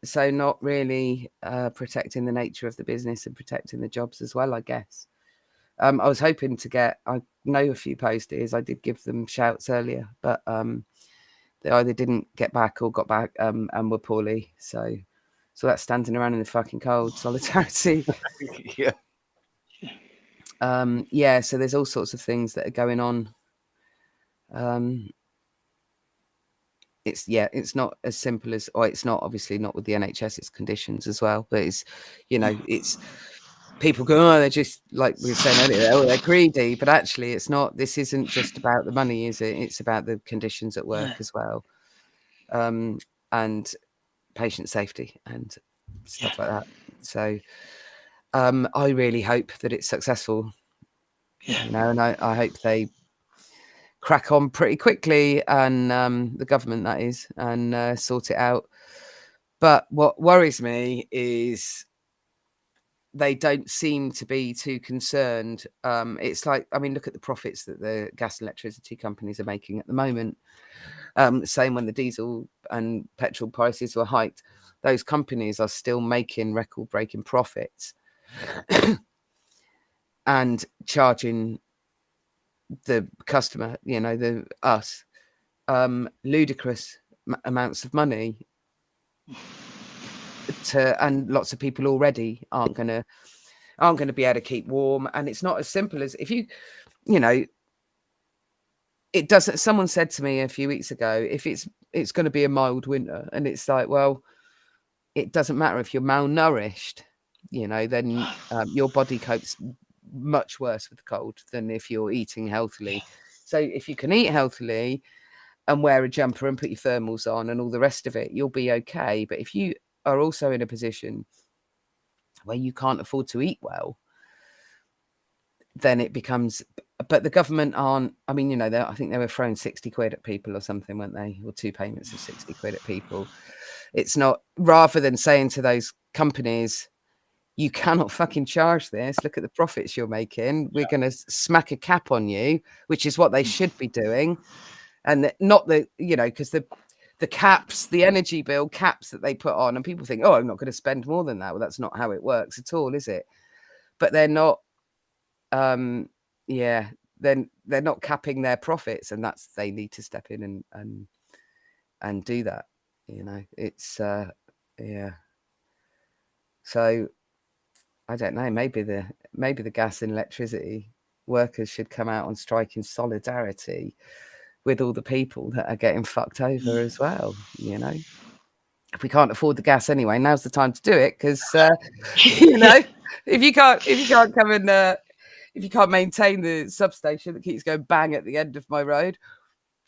So not really protecting the nature of the business and protecting the jobs as well, I guess. I was hoping to I know a few posties. I did give them shouts earlier, but they either didn't get back or got back and were poorly. So that's standing around in the fucking cold, solidarity. So there's all sorts of things that are going on. It's not as simple as, or it's not obviously not with the NHS, it's conditions as well. But it's, it's people go, oh, they're just, like we were saying earlier, oh, they're greedy. But actually, it's not. This isn't just about the money, is it? It's about the conditions at work as well, and patient safety and stuff like that. So I really hope that it's successful. And I hope they crack on pretty quickly, and the government, that is, and sort it out. But what worries me is they don't seem to be too concerned. It's like, look at the profits that the gas and electricity companies are making at the moment. Same when the diesel and petrol prices were hiked, those companies are still making record-breaking profits and charging the customer, us, ludicrous amounts of money and lots of people already aren't going to be able to keep warm. And it's not as simple as if it doesn't. Someone said to me a few weeks ago, if it's going to be a mild winter, and it's like, well, it doesn't matter if you're malnourished, then your body copes much worse with the cold than if you're eating healthily. So if you can eat healthily and wear a jumper and put your thermals on and all the rest of it, you'll be okay. But if you are also in a position where you can't afford to eat well, then it becomes, but the government aren't, I think they were throwing 60 quid at people or something, weren't they? Or 2 payments of 60 quid at people. It's not, rather than saying to those companies, you cannot fucking charge this. Look at the profits you're making. We're going to smack a cap on you, which is what they should be doing. And not the, because the caps, the energy bill caps that they put on, and people think, oh, I'm not going to spend more than that. Well, that's not how it works at all, is it? But they're not, then they're not capping their profits, and they need to step in and do that. It's So I don't know. Maybe the gas and electricity workers should come out on strike in solidarity with all the people that are getting fucked over as well. If we can't afford the gas anyway, now's the time to do it, because if you can't come and if you can't maintain the substation that keeps going bang at the end of my road,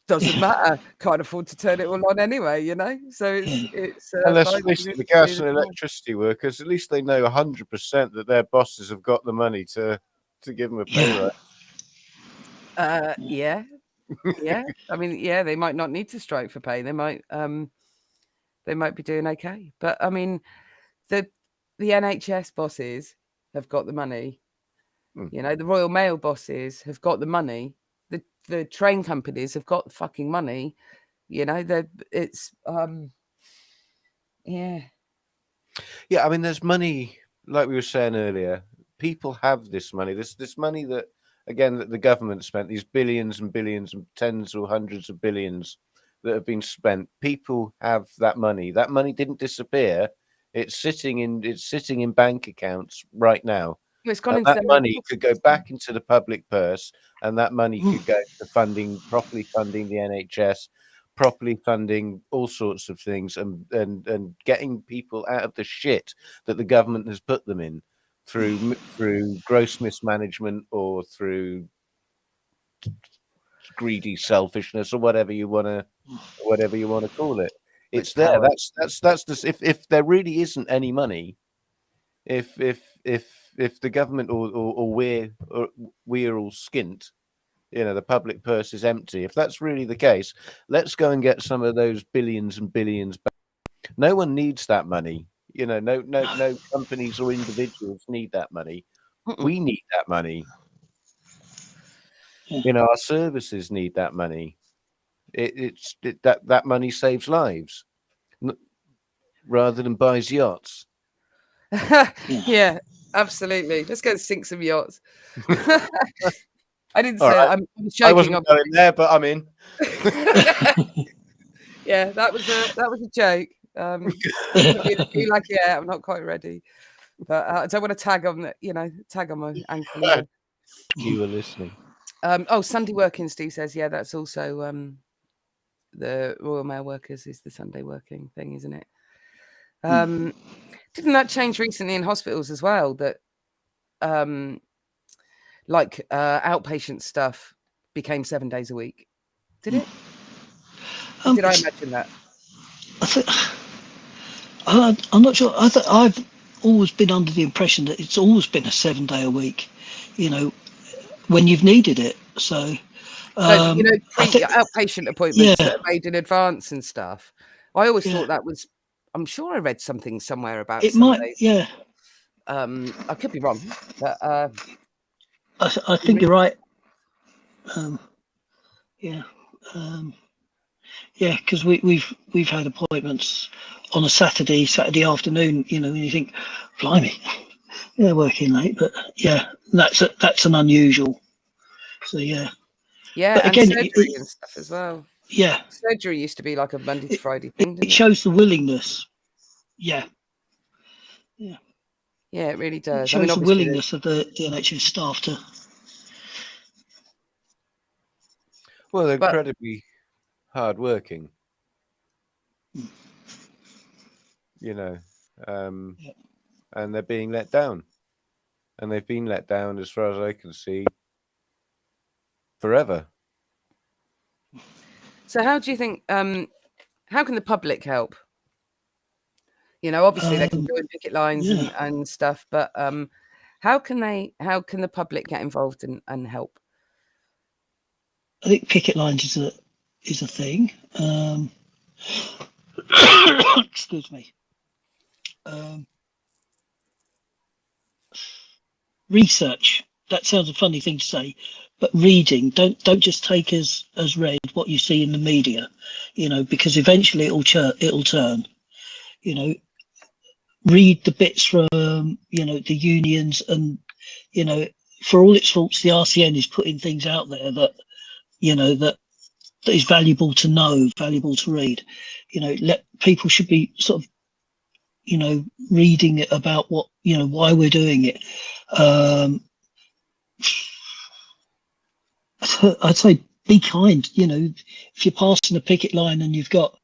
doesn't matter. Can't afford to turn it all on anyway, So it's and especially the gas and electricity workers, at least they know 100% that their bosses have got the money to give them a pay rise. Yeah. I mean, they might not need to strike for pay. They might be doing okay. But I mean, the NHS bosses have got the money. The Royal Mail bosses have got the money. The train companies have got the fucking money. It's yeah. I mean, there's money, like we were saying earlier. People have this money. This money that, again, that the government spent, these billions and billions and tens or hundreds of billions that have been spent. People have that money. That money didn't disappear. It's sitting in bank accounts right now. It's gone that money could go back into the public purse, and that money could go to properly funding the NHS, properly funding all sorts of things, and getting people out of the shit that the government has put them in through gross mismanagement or through greedy selfishness or whatever you want to call it. It's there. That's just if there really isn't any money, if the government or we're all skint, the public purse is empty. If that's really the case, let's go and get some of those billions and billions back. No one needs that money. No companies or individuals need that money. We need that money. Our services need that money. That money saves lives rather than buys yachts. Yeah, absolutely. Let's go sink some yachts. I didn't say that. I'm joking. I wasn't going there, but I'm in. Yeah, that was a joke. Be like, I'm not quite ready, but I don't want to tag on my ankle either. You were listening. Sunday working, Steve says. Yeah, that's also the Royal Mail workers is the Sunday working thing, isn't it? Didn't that change recently in hospitals as well? That outpatient stuff became 7 days a week. Did it? Did I imagine that? I'm not sure. I've always been under the impression that it's always been a 7 day a week, when you've needed it. So, outpatient appointments that are made in advance and stuff. I always thought that was. I'm sure I read something somewhere about it. Sundays. I could be wrong, but I think you're right. Because we've had appointments on a Saturday afternoon. And you think, blimey, they're working late, but that's an unusual. So but again, and surgery and stuff as well. Yeah, surgery used to be like a Monday to Friday thing. It shows the willingness. Yeah, it really does. It shows the willingness of the NHS staff to. Well, they're incredibly hardworking. And they're being let down, and they've been let down, as far as I can see, forever. So how do you think, how can the public help? Obviously they can join picket lines and stuff, but how can the public get involved and help? I think picket lines is a thing. Excuse me. research. That sounds a funny thing to say, but reading. Don't just take as read what you see in the media, because eventually it'll turn. Read the bits from the unions, and for all its faults, the RCN is putting things out there that that is valuable to know, valuable to read. Let people should be sort of reading about what why we're doing it. I'd say be kind. If you're passing a picket line and you've got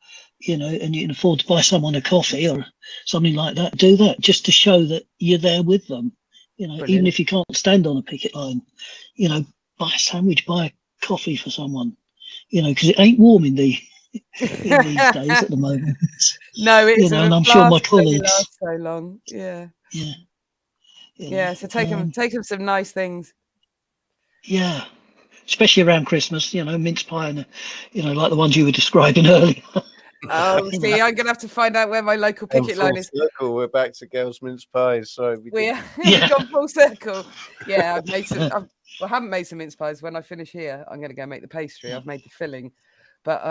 and you can afford to buy someone a coffee or something like that, do that just to show that you're there with them. Brilliant. Even if you can't stand on a picket line, buy a sandwich, buy a coffee for someone, because it ain't warm in these days at the moment. No, it isn't. And I'm sure my Last really colleagues. lasts so long. Yeah. So take them some nice things. Yeah, especially around Christmas. Mince pie and like the ones you were describing earlier. Oh, see, I'm gonna have to find out where my local picket line is. Circle, we're back to Gail's mince pies. Sorry, We've gone full circle. Yeah, I've made some. I haven't made some mince pies. When I finish here, I'm gonna go make the pastry. I've made the filling, but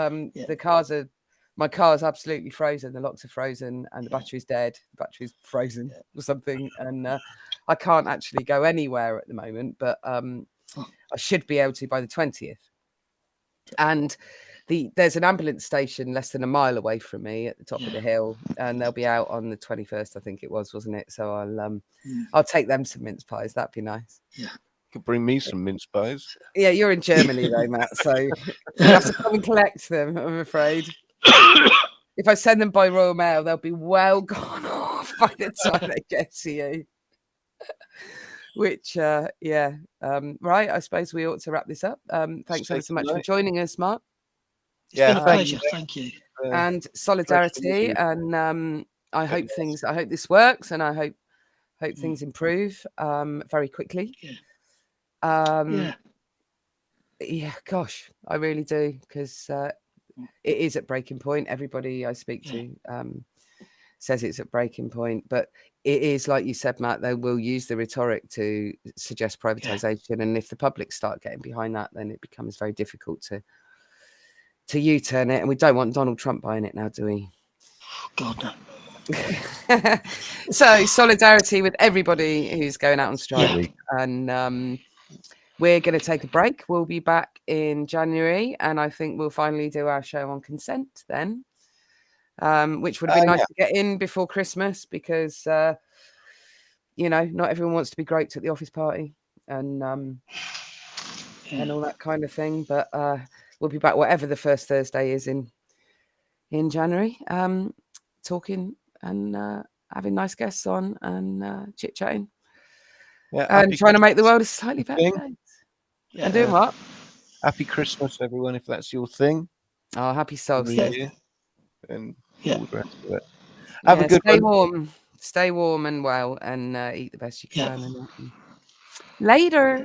my car's absolutely frozen. The locks are frozen, and the battery's dead. The battery's frozen or something, and I can't actually go anywhere at the moment. But I should be able to by the 20th. And there's an ambulance station less than a mile away from me at the top of the hill, and they'll be out on the 21st, I think it was, wasn't it? So I'll take them some mince pies. That'd be nice. Yeah. You could bring me some mince pies. Yeah, you're in Germany though, Matt, so you have to come and collect them, I'm afraid. If I send them by Royal Mail, they'll be well gone off by the time they get to you. Which, right, I suppose we ought to wrap this up. Thanks ever so much for joining us, Mark. It's been a pleasure. Thank you. And solidarity, and I hope this works, and I hope things improve very quickly. Gosh, I really do, because it is at breaking point. Everybody I speak to says it's at breaking point, but it is, like you said, Matt, they will use the rhetoric to suggest privatization, and if the public start getting behind that, then it becomes very difficult to U-turn it, and we don't want Donald Trump buying it now, do we? God, no. So solidarity with everybody who's going out on strike, and we're going to take a break. We'll be back in January, and I think we'll finally do our show on consent then, which would have been nice to get in before Christmas, because not everyone wants to be groped at the office party and all that kind of thing, but we'll be back whatever the first Thursday is in January, talking and having nice guests on and chit-chatting and trying to make the world a slightly better place. And doing what? Happy Christmas, everyone, if that's your thing. Oh, happy solstice. And all the rest of it. Have a good one. Stay warm and well, and eat the best you can. And later.